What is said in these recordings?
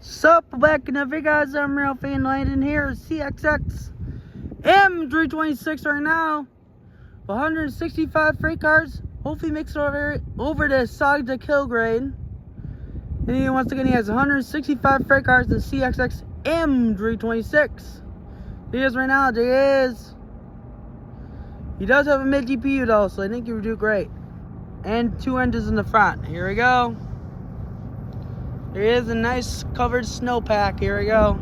Sup, back enough, hey guys, I'm real fan Landon here, CSX M326 right now, 165 freight cars, hopefully makes it over the Saugatuck Hill grade. And once again, he has 165 freight cars, the CSX M326. Here's right now, there is, he does have a mid GPU though, so I think he would do great. And 2 engines in the front, here we go. There is a nice covered snowpack. Here we go.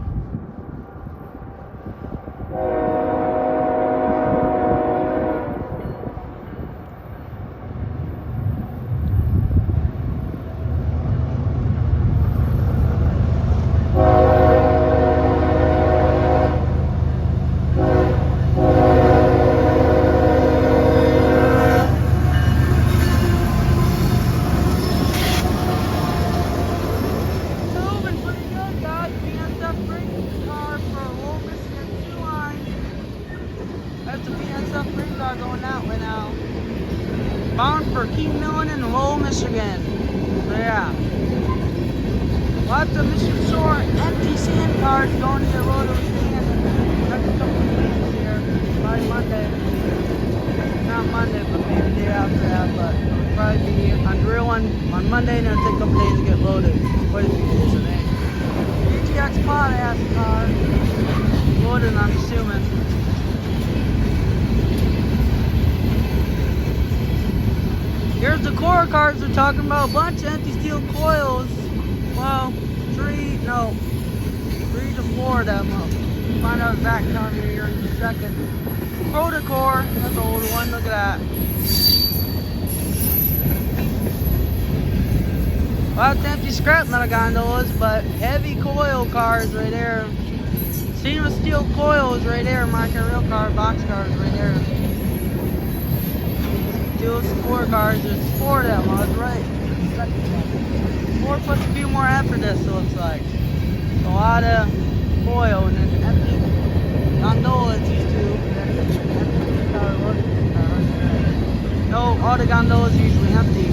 That's the PSF freight car going that way now. Bound for Millen and Lowell, Michigan. So yeah. Lots of Michigan Shore empty sand cars going to get loaded with sand. Next couple of days here. Probably Monday. Not Monday, but maybe the day after that. But it'll probably be on the real one on Monday, and it'll take a couple days to get loaded. Quite a few days, I think. GTX pod-ass car. Loaded, I'm assuming. Here's the core cars we're talking about. A bunch of empty steel coils. Well, 3 to 4 of them. We'll find out exact count here in a second. Protocore, that's the old one. Look at that. Lots of empty scrap metal gondolas, but heavy coil cars right there. Stainless steel coils right there. Marking real car, box cars right there. Those 4 cars, there's 4 of them, I was right. 4 puts a few more after this, it looks like. A lot of foil and then empty gondolas, these 2. No, all the gondolas are usually empty.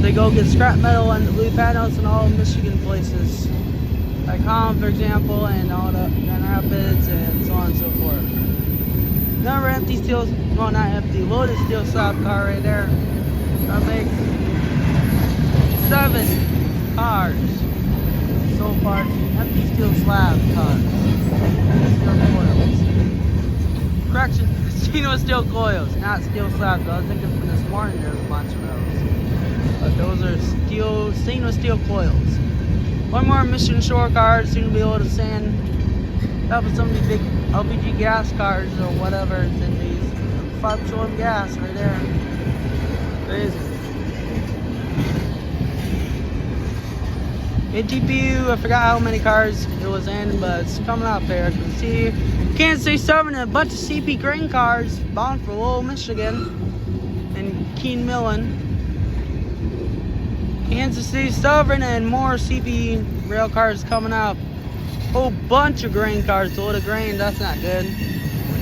They go get scrap metal and blue panels in all Michigan places. Like Holland, for example, and all the Grand Rapids and so on and so forth. Another empty steel, well not empty, loaded steel slab car right there. That makes 7 cars so far. Empty steel slab cars. Steel coils. Correction, stainless steel coils, not steel slabs. I was thinking from this morning there's a bunch of those. But those are stainless steel coils. One more Michigan Shore car, soon to be able to sand. That was some of these big LPG gas cars or whatever is in these. 5 petroleum gas right there. Crazy. Mid GPU, I forgot how many cars it was in, but it's coming up here. You can see Kansas City Southern and a bunch of CP grain cars bound for Lowell, Michigan, and Millen. Kansas City Southern and more CP rail cars coming up. Whole bunch of grain cars, a load of grain, that's not good.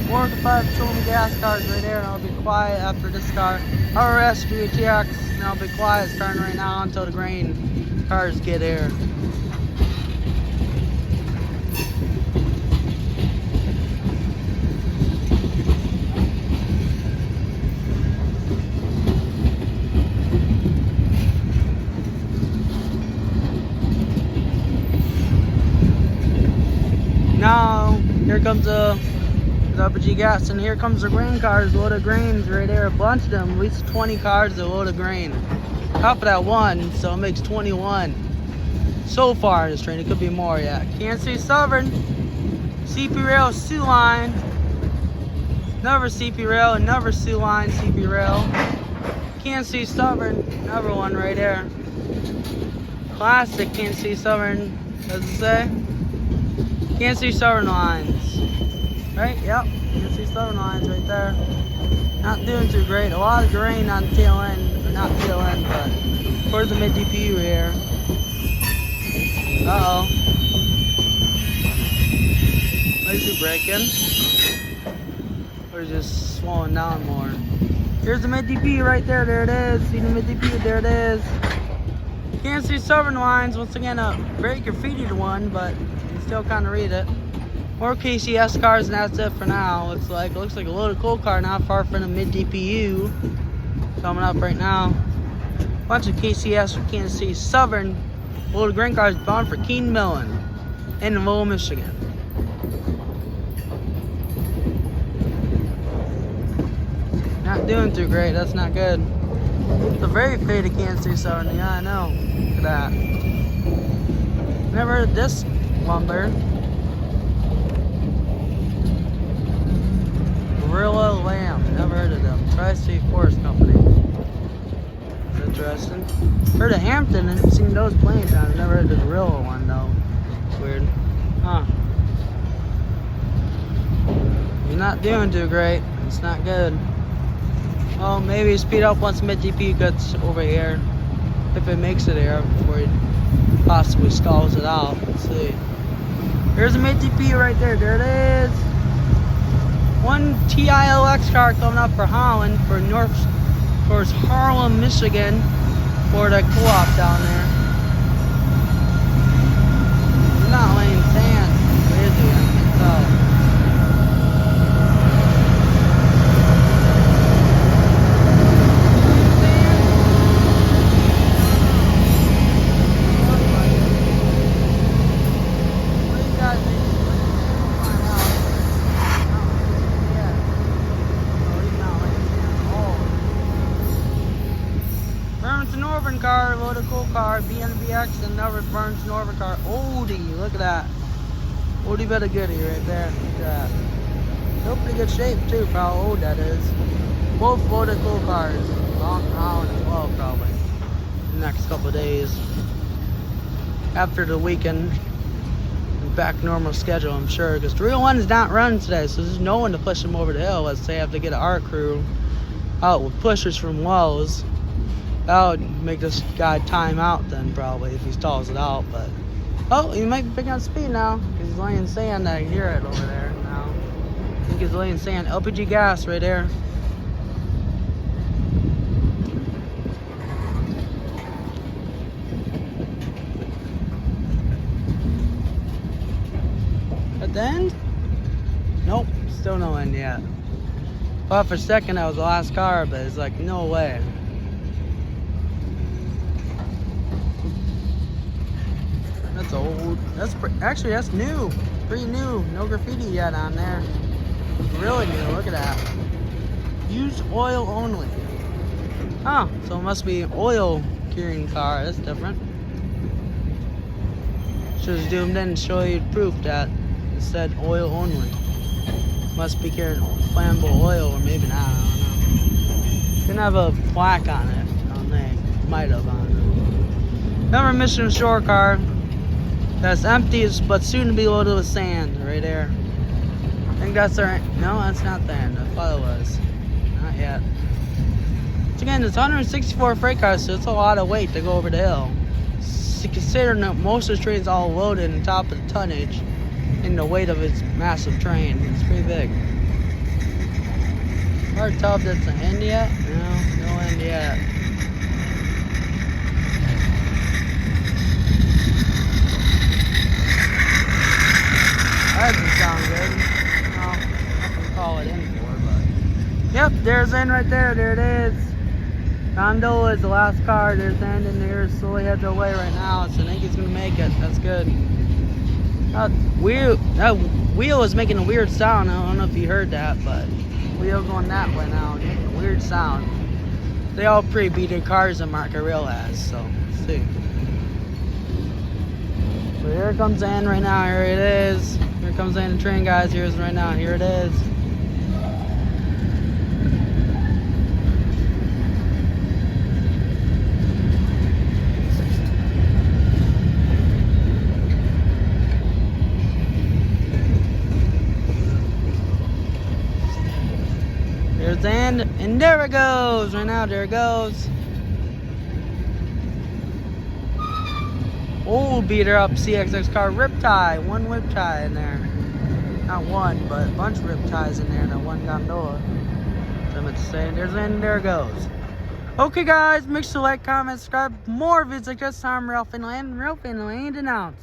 More than 5 petroleum gas cars right there, and I'll be quiet after this car. RS GTX, and I'll be quiet starting right now until the grain cars get here. Now, here comes the LPG gas, and here comes the grain cars, a load of grains right there, a bunch of them, at least 20 cars, a load of grain. Top of that 1, so it makes 21. So far in this train, it could be more, yeah. Kansas City Southern, CP Rail, Sioux Line, another CP Rail, another Sioux Line, CP Rail. Kansas City Southern, another one right there. Classic Kansas City Southern, does it say? Kansas City Southern lines, right? Yep, Kansas City Southern lines right there. Not doing too great. A lot of grain on the tail end, or not tail end, but towards the mid DPU here. Uh-oh. Is he braking? Or is it just slowing down more? Here's the mid DPU right there. There it is. See the mid DPU? There it is. Kansas City Southern lines, once again, a very graffitied one, but you can still kind of read it. More KCS cars, and that's it for now. Looks like a loaded coal car not far from the mid DPU coming up right now. Bunch of KCS from Kansas City Southern loaded grain cars bound for Keene Millen in Lowell, Michigan. Not doing too great. That's not good. It's a very faded Kansas City Southern. Yeah, I know. Look at that. Never heard of this lumber. Gorilla Lamb. Never heard of them. Tri-State Forest Company. Interesting. Heard of Hampton and seen those plenty of times. Never heard of the Gorilla one though. Weird. Huh. You're not doing too great. It's not good. Oh, maybe speed up once mid DP gets over here. If it makes it here before it possibly stalls it out. Let's see. There's a mid DP right there. There it is. One TILX car coming up for Holland for towards Harlem, Michigan, for the co-op down there. He's not laying sand. Where is he? I can't tell. Northern car, loaded coal car, BNVX, and another Burns Northern car. Oldie, look at that. Oldie but a goodie right there. Look at that. Still pretty good shape too for how old that is. Both loaded coal cars. Long Holland as well, probably. The next couple of days. After the weekend. Back normal schedule, I'm sure. Because 301 is not running today, so there's no one to push them over the hill. Let's say I have to get an art crew out with pushers from Wells. That would make this guy time out then, probably, if he stalls it out, but... Oh, he might be picking up speed now, because he's laying sand. I hear it over there now. I think he's laying sand. LPG gas right there. At the end? Nope, still no end yet. Thought for a second that was the last car, but it's like, no way. That's old. Actually, that's new. Pretty new. No graffiti yet on there. Really new. Look at that. Used oil only. Huh. So it must be an oil carrying car. That's different. Should have zoomed in and show you proof that it said oil only. Must be carrying flammable oil, or maybe not. I don't know. Didn't have a plaque on it. I don't think. Might have on it. Another Mission Shore car. That's empty, but soon to be loaded with sand right there. I think that's our. No, that's not the end. I thought it was. Not yet. So again, it's 164 freight cars, so it's a lot of weight to go over the hill. Considering that most of the train's all loaded on top of the tonnage and the weight of its massive train, it's pretty big. Hard to tell if that's an end yet. No end yet. That doesn't sound good. No, nothing to call it in for, but... Yep, there's N right there. There it is. Gondola is the last car. There's N in there. Slowly heads away right now, so I think he's going to make it. That's good. That wheel is making a weird sound. I don't know if you heard that, but... Wheel going that way now. Making a weird sound. They all pre-beat their cars in Mark, I realize, so let's see. So here comes N right now. Here it is. Here comes the train, guys. Here's right now. Here it is. There's the end, and there it goes. Right now, there it goes. Old beater up CSX car, rip tie, one whip tie in there. Not one, but a bunch of rip ties in there in that one gondola. So I'm saying, there's and there it goes. Okay, guys, make sure to like, comment, subscribe. More vids like this. I'm Ralph and Land. Ralph and Land announced.